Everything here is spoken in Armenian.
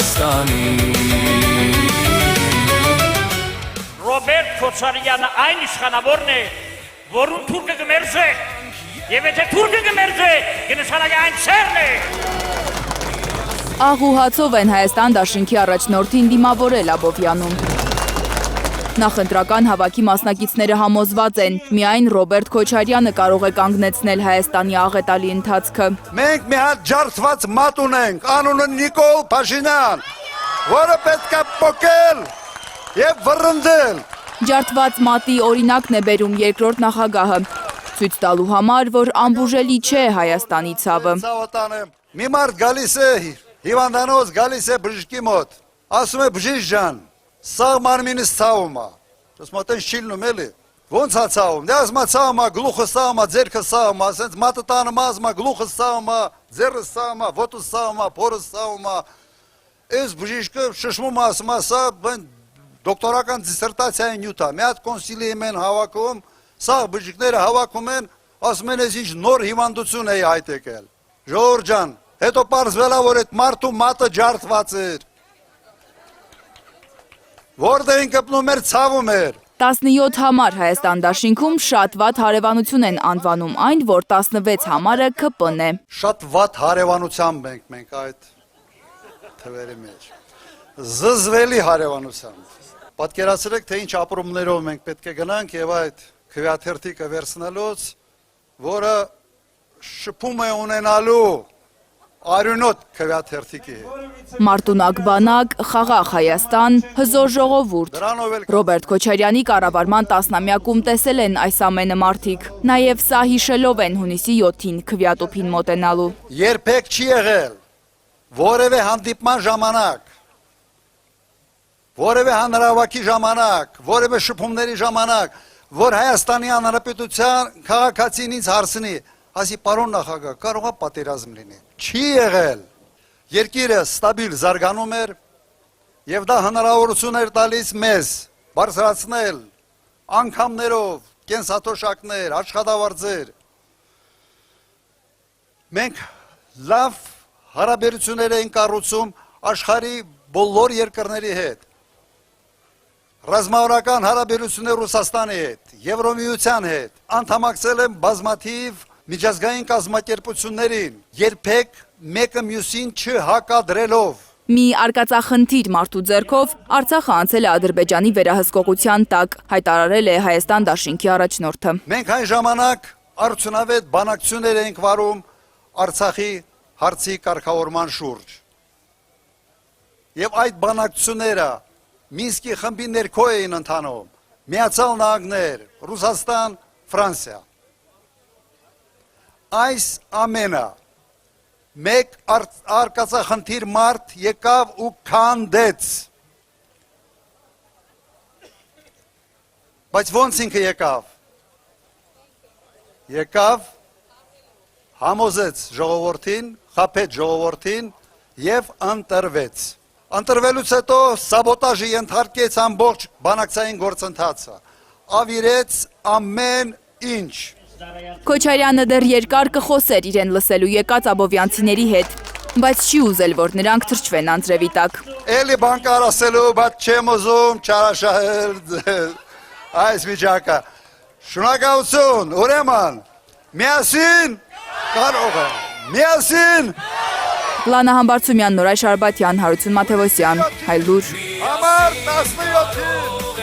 Ռուսաստանի Ռոբերտ Քոչարյանը այն իշխանավորն է, որուն թուրքը գմերձե, եւ եթե թուրքը գմերձե, կնշանակի այն սերն է։ Աղ ու հացով են Հայաստան դաշինքի առաջնորդին դիմավորել Աբովյանում։ Նախընտրական հավաքի մասնակիցները համոզված են, միայն Ռոբերտ Քոչարյանը կարող է կանգնեցնել Հայաստանի աղետալի ընթացքը։ Մենք մի հատ ջարդված մատ ունենք, անունը Նիկոլ Փաշինյան, որը պետք է պոկել եւ վռնդել։ Ջարդված մատի օրինակն է բերում երկրորդ նախագահը, ցույց տալու համար, որ անբուժելի չէ Հայաստանի ցավը։ Մի մարդ գալիս է, հիվանդանոց գալիս է բժշկի մոտ, ասում է բժիշկ ջան, սաղ մարմինս ցավում է։ Ասում է տես չիլնում էլի։ Ոնց է ցավում։ Դե ասում է ցավում է, գլուխը ցավում է, ձեռքը ցավում է, ասենց մատը տանում է, ասում է գլուխը ցավում է, ձեռքը ցավում է, ոտը ցավում է, փորը ցավում է։ Այս բժիշկը շշմում է, ասում է, սա դոկտորական դիսերտացիայի նյութ է։ Մի հատ կոնսիլիում են հավաքում, սաղ բժիշկները հավաքում են, ասում են, այս ինչ նոր հիվանդություն է հայտ եկել։ Ժողովուրդ ջան, հետո պարզվել է, որ այդ մարդու մատը ջարդված էր։ Որտեղ կպնում էր, ցավում էր։ 17 համար Հայաստան դաշինքում շատ վատ հարևանություն են անվանում այն, որ 16 համարը ԿՊ-ն է։ Շատ վատ հարևանությամբ մենք այդ թվերի մեջ։ Զզվելի հարևանությամբ։ Պատկերացրեք, թե ինչ ապրումներով մենք պետք է գնանք եւ այդ քվեաթերթիկը վերցնելուց, որը շփում է ունենալու արյունոտ քվեաթերթիկի հետ։ Մարտունակ բանակ, խաղաղ Հայաստան, հզոր ժողովուրդ։ Ռոբերտ Քոչարյանի կառավարման տասնամյակում տեսել են այս ամենը մարդիկ։ Նաև սա հիշելով են հունիսի 7-ին քվեատոփին մոտենալու։ Երբեք չի եղել որևէ հանդիպման ժամանակ, որևէ հանրահավաքի ժամանակ, որևէ շփումների ժամանակ, որ Հայաստանի Հանրապետության քաղաքացին ինձ հարցնի, ասի պարոն նախագահ, կարող է պատերազմ լինի։ Չի եղել։ Երկիրը ստաբիլ զարգանում էր եւ դա հնարավորություն էր տալիս մեզ բարձրացնել անգամներով, կենսաթոշակներ, աշխատավարձեր։ Մենք լավ հարաբերություններ ենք կառուցում աշխարհի բոլոր երկրների հետ։ Ռազմավարական հարաբերություններ Ռուսաստանի հետ, Եվրոմիության հետ, անդամակցել են բազմաթիվ միջազգային կազմակերպություններին, երբեք մեկը մյուսին չհակադրելով։ Մի արկածախնդիր մարդու ձեռքով Արցախը անցել է Ադրբեջանի վերահսկողության տակ, հայտարարել է Հայաստան դաշինքի առաջնորդը։ Մենք այն ժամանակ արդյունավետ բանակցություններ ենք վարում Արցախի հարցի կարգավորման շուրջ։ Եվ այդ բանակցությունները Մինսկի խմբի ներքո էին ընթանում, Միացյալ Նահանգներ, Ռուսաստան, Ֆրանսիա։ Այս ամենը մեկ արկածախնդիր մարդ եկավ ու քանդեց։ Բայց ոնց ինքը եկավ։ Եկավ, համոզեց ժողովրդին, խաբեց ժողովրդին եւ ընտրվեց։ Ընտրվելուց հետո սաբոտաժի ենթարկեց ամբողջ բանակցային գործընթացը, ավիրեց ամեն ինչ։ Քոչարյանը դեռ երկար կխոսեր իրեն լսելու եկած աբովյանցիների հետ, բայց չի ուզել, որ նրանք թրջվեն անձրևի տակ։ Էլի բան կար ասելու, բայց չեմ ուզում չարաշահել այս վիճակը։ Շնորհակալություն, ուրեմն, միասին կարող է, միասին։ Լանա Համբարձումյան, Նորայր Շարբաթյան, Հարություն Մաթևոսյան, Հայլուր։ Համար 17